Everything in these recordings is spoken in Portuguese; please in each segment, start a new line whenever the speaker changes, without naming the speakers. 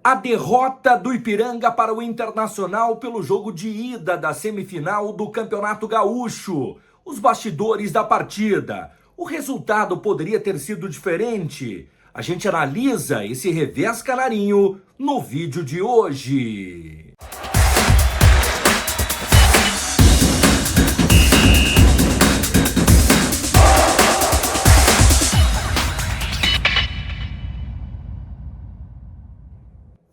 A derrota do Ipiranga para o Internacional pelo jogo de ida da semifinal do Campeonato Gaúcho. Os bastidores da partida. O resultado poderia ter sido diferente? A gente analisa esse revés canarinho no vídeo de hoje.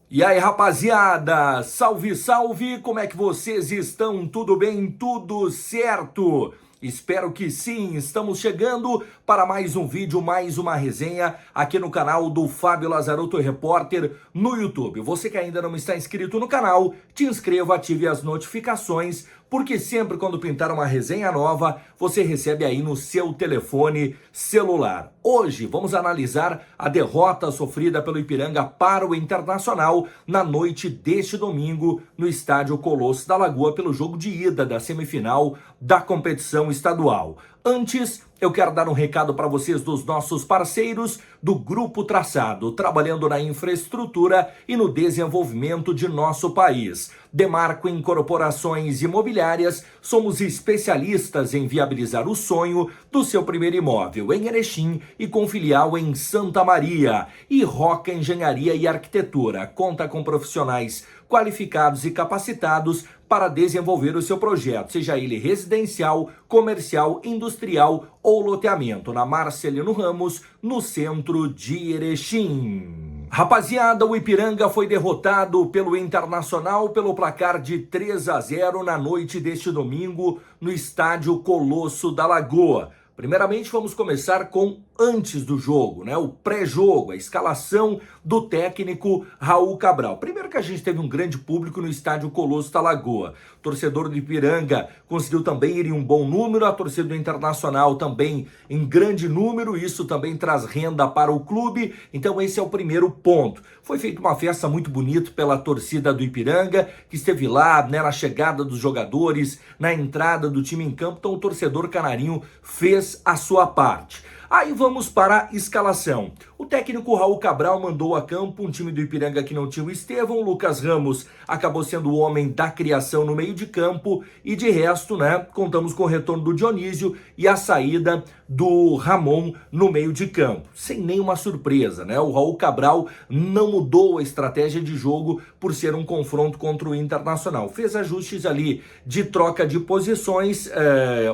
E aí, rapaziada, salve, salve, como é que vocês estão? Tudo bem? Tudo certo? Espero que sim, estamos chegando para mais um vídeo, mais uma resenha aqui no canal do Fábio Lazarotto Repórter no YouTube. Você que ainda não está inscrito no canal, te inscreva, ative as notificações, porque sempre quando pintar uma resenha nova, você recebe aí no seu telefone celular. Hoje vamos analisar a derrota sofrida pelo Ipiranga para o Internacional na noite deste domingo no estádio Colosso da Lagoa pelo jogo de ida da semifinal da competição estadual. Antes, eu quero dar um recado para vocês dos nossos parceiros do Grupo Traçado, trabalhando na infraestrutura e no desenvolvimento de nosso país. Demarco Incorporações Imobiliárias, somos especialistas em viabilizar o sonho do seu primeiro imóvel em Erechim e com filial em Santa Maria. E Roca Engenharia e Arquitetura, conta com profissionais qualificados e capacitados para desenvolver o seu projeto, seja ele residencial, comercial, industrial ou loteamento, na Marcelino Ramos, no centro de Erechim. Rapaziada, o Ipiranga foi derrotado pelo Internacional pelo placar de 3-0 na noite deste domingo no estádio Colosso da Lagoa. Primeiramente, vamos começar com antes do jogo, né? O pré-jogo, a escalação do técnico Raul Cabral. Primeiro que a gente teve um grande público no estádio Colosso da Lagoa. O torcedor do Ipiranga conseguiu também ir em um bom número, a torcida do Internacional também em grande número, isso também traz renda para o clube, então esse é o primeiro ponto. Foi feita uma festa muito bonita pela torcida do Ipiranga, que esteve lá, né, na chegada dos jogadores, na entrada do time em campo, então o torcedor canarinho fez a sua parte. Aí vamos para a escalação. O técnico Raul Cabral mandou a campo um time do Ipiranga que não tinha o Estevão, o Lucas Ramos acabou sendo o homem da criação no meio de campo e de resto, né, contamos com o retorno do Dionísio e a saída do Ramon no meio de campo. Sem nenhuma surpresa, né? O Raul Cabral não mudou a estratégia de jogo por ser um confronto contra o Internacional. Fez ajustes ali de troca de posições,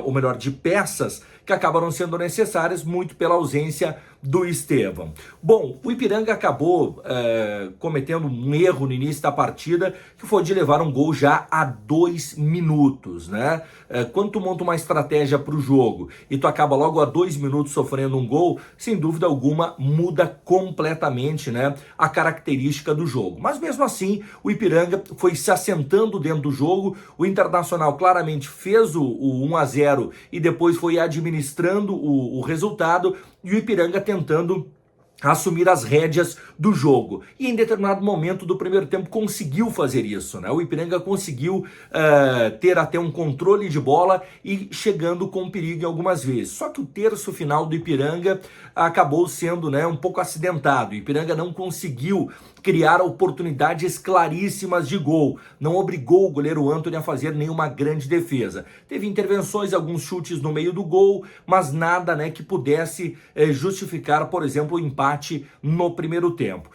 ou melhor, de peças que acabaram sendo necessárias muito pela ausência do Estevão. Bom, o Ipiranga acabou cometendo um erro no início da partida, que foi de levar um gol já a 2 minutos, né? Quando tu monta uma estratégia para o jogo e tu acaba logo a 2 minutos sofrendo um gol, sem dúvida alguma muda completamente, né, a característica do jogo. Mas mesmo assim, o Ipiranga foi se assentando dentro do jogo, o Internacional claramente fez o 1-0 e depois foi administrando o resultado, e o Ipiranga tentando assumir as rédeas do jogo. E em determinado momento do primeiro tempo conseguiu fazer isso, né? O Ipiranga conseguiu ter até um controle de bola e chegando com perigo em algumas vezes. Só que o terço final do Ipiranga acabou sendo, né, um pouco acidentado. O Ipiranga não conseguiu criar oportunidades claríssimas de gol. Não obrigou o goleiro Antony a fazer nenhuma grande defesa. Teve intervenções, alguns chutes no meio do gol, mas nada, né, que pudesse justificar, por exemplo, o empate no primeiro tempo.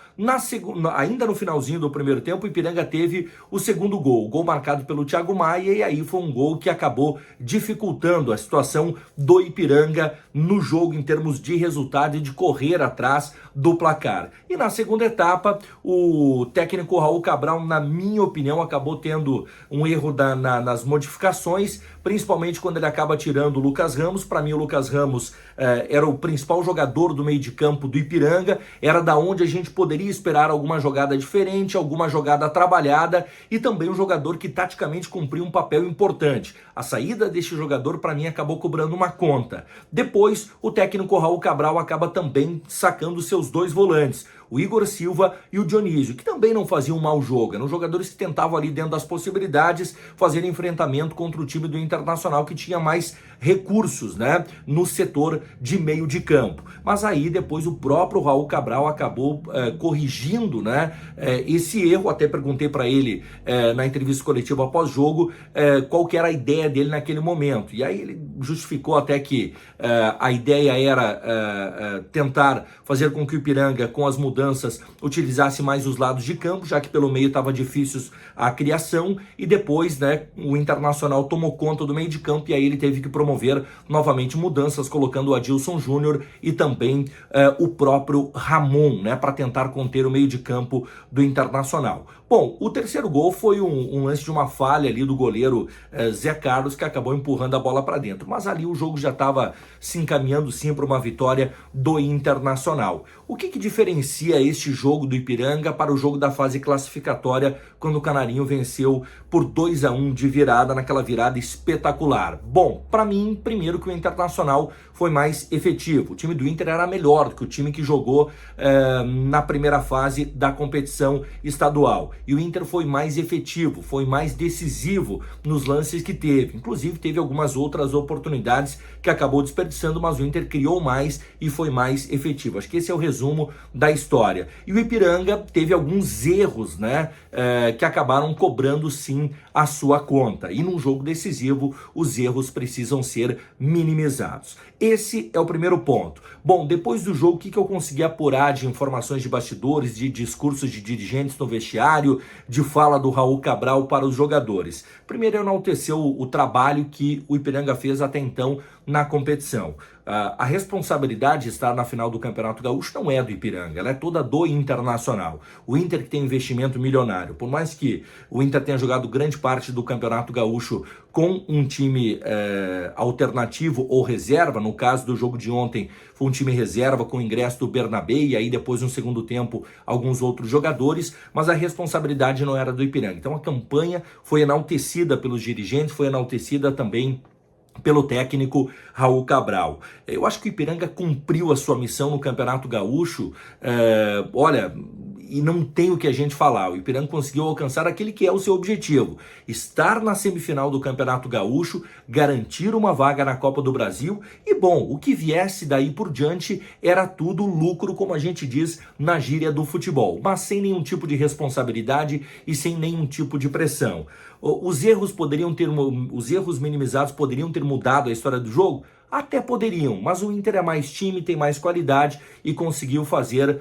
Ainda no finalzinho do primeiro tempo, o Ipiranga teve o segundo gol, o gol marcado pelo Thiago Maia, e aí foi um gol que acabou dificultando a situação do Ipiranga no jogo em termos de resultado e de correr atrás do placar. E na segunda etapa, o técnico Raul Cabral, na minha opinião, acabou tendo um erro nas modificações, principalmente quando ele acaba tirando o Lucas Ramos. Para mim, o Lucas Ramos era o principal jogador do meio de campo do Ipiranga, era da onde a gente poderia esperar alguma jogada diferente, alguma jogada trabalhada, e também um jogador que taticamente cumpriu um papel importante. A saída deste jogador, para mim, acabou cobrando uma conta. Depois, o técnico Raul Cabral acaba também sacando seus dois volantes, o Igor Silva e o Dionísio, que também não faziam um mau jogo. Eram jogadores que tentavam ali dentro das possibilidades fazer enfrentamento contra o time do Internacional, que tinha mais recursos, né, no setor de meio de campo. Mas aí depois o próprio Raul Cabral acabou corrigindo, né, esse erro. Até perguntei para ele na entrevista coletiva após jogo qual que era a ideia dele naquele momento. E aí ele justificou até que a ideia era tentar fazer com que o Ipiranga, com as mudanças, utilizasse mais os lados de campo, já que pelo meio estava difícil a criação, e depois, né, o Internacional tomou conta do meio de campo, e aí ele teve que promover novamente mudanças, colocando o Adilson Júnior e também o próprio Ramon, né, para tentar conter o meio de campo do Internacional. Bom, o terceiro gol foi um lance de uma falha ali do goleiro Zé Carlos, que acabou empurrando a bola para dentro, mas ali o jogo já estava se encaminhando sim para uma vitória do Internacional. O que diferencia este jogo do Ipiranga para o jogo da fase classificatória, quando o Canarinho venceu por 2-1 de virada, naquela virada espetacular? Bom, para mim, primeiro que o Internacional foi mais efetivo. O time do Inter era melhor do que o time que jogou na primeira fase da competição estadual. E o Inter foi mais efetivo, foi mais decisivo nos lances que teve. Inclusive teve algumas outras oportunidades que acabou desperdiçando, mas o Inter criou mais e foi mais efetivo. Acho que esse é o resumo da história. E o Ipiranga teve alguns erros, né, que acabaram cobrando sim a sua conta. E num jogo decisivo, os erros precisam ser minimizados. Esse é o primeiro ponto. Bom, depois do jogo, o que eu consegui apurar de informações de bastidores, de discursos de dirigentes no vestiário, de fala do Raul Cabral para os jogadores? Primeiro, enalteceu o trabalho que o Ipiranga fez até então na competição. A responsabilidade de estar na final do Campeonato Gaúcho não é do Ipiranga, ela é toda do Internacional. O Inter que tem investimento milionário. Por mais que o Inter tenha jogado grande parte do Campeonato Gaúcho com um time alternativo ou reserva, no caso do jogo de ontem foi um time reserva com o ingresso do Bernabé, e aí depois no segundo tempo alguns outros jogadores, mas a responsabilidade não era do Ipiranga. Então a campanha foi enaltecida pelos dirigentes, foi enaltecida também pelo técnico Raul Cabral. Eu acho que o Ipiranga cumpriu a sua missão no Campeonato Gaúcho, olha, e não tem o que a gente falar. O Ipiranga conseguiu alcançar aquele que é o seu objetivo: estar na semifinal do Campeonato Gaúcho, garantir uma vaga na Copa do Brasil, e bom, o que viesse daí por diante era tudo lucro, como a gente diz na gíria do futebol, mas sem nenhum tipo de responsabilidade e sem nenhum tipo de pressão. Os erros minimizados poderiam ter mudado a história do jogo? Até poderiam, mas o Inter é mais time, tem mais qualidade e conseguiu fazer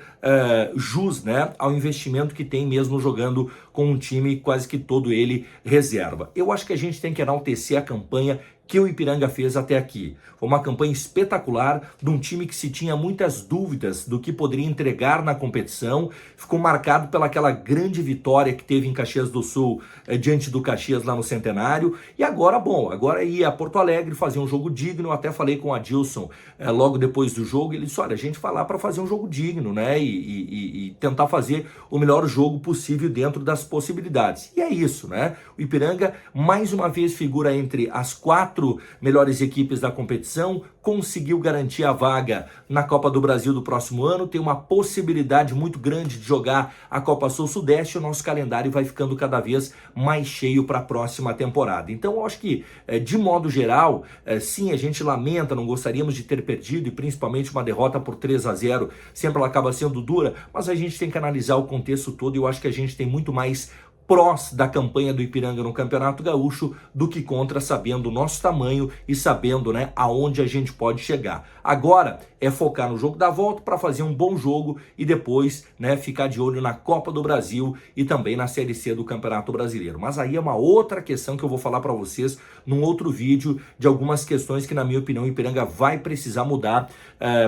jus, né, ao investimento que tem, mesmo jogando com um time quase que todo ele reserva. Eu acho que a gente tem que enaltecer a campanha que o Ipiranga fez até aqui. Foi uma campanha espetacular de um time que se tinha muitas dúvidas do que poderia entregar na competição. Ficou marcado pelaquela grande vitória que teve em Caxias do Sul, diante do Caxias lá no Centenário. E agora, bom, agora ia a Porto Alegre fazer um jogo digno. Eu até falei com o Adilson logo depois do jogo. Ele disse, olha, a gente vai lá para fazer um jogo digno, né? E tentar fazer o melhor jogo possível dentro das possibilidades. E é isso, né? O Ipiranga, mais uma vez, figura entre as 4 melhores equipes da competição, conseguiu garantir a vaga na Copa do Brasil do próximo ano, tem uma possibilidade muito grande de jogar a Copa Sul-Sudeste. O nosso calendário vai ficando cada vez mais cheio para a próxima temporada. Então eu acho que, de modo geral, sim, a gente lamenta, não gostaríamos de ter perdido, e principalmente uma derrota por 3-0, sempre ela acaba sendo dura, mas a gente tem que analisar o contexto todo, e eu acho que a gente tem muito mais prós da campanha do Ipiranga no Campeonato Gaúcho do que contra, sabendo o nosso tamanho e sabendo, né, aonde a gente pode chegar. Agora é focar no jogo da volta para fazer um bom jogo e depois, né, ficar de olho na Copa do Brasil e também na Série C do Campeonato Brasileiro. Mas aí é uma outra questão que eu vou falar para vocês num outro vídeo, de algumas questões que, na minha opinião, o Ipiranga vai precisar mudar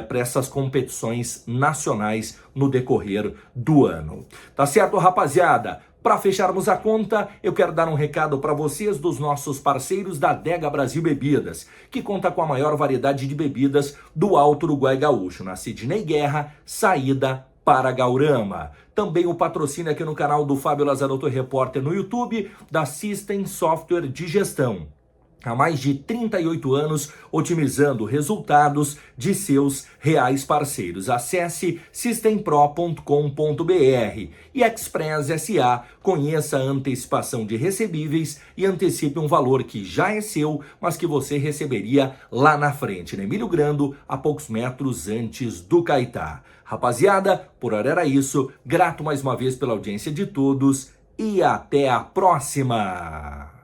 para essas competições nacionais no decorrer do ano. Tá certo, rapaziada? Para fecharmos a conta, eu quero dar um recado para vocês dos nossos parceiros da Adega Brasil Bebidas, que conta com a maior variedade de bebidas do Alto Uruguai Gaúcho, na Sidney Guerra, saída para Gaurama. Também o patrocínio aqui no canal do Fábio Lazarotto Repórter no YouTube, da System Software de Gestão. há mais de 38 anos, otimizando resultados de seus reais parceiros. Acesse systempro.com.br e Express SA, conheça a antecipação de recebíveis e antecipe um valor que já é seu, mas que você receberia lá na frente, na Emílio Grando, a poucos metros antes do Caetá. Rapaziada, por hora era isso. Grato mais uma vez pela audiência de todos e até a próxima!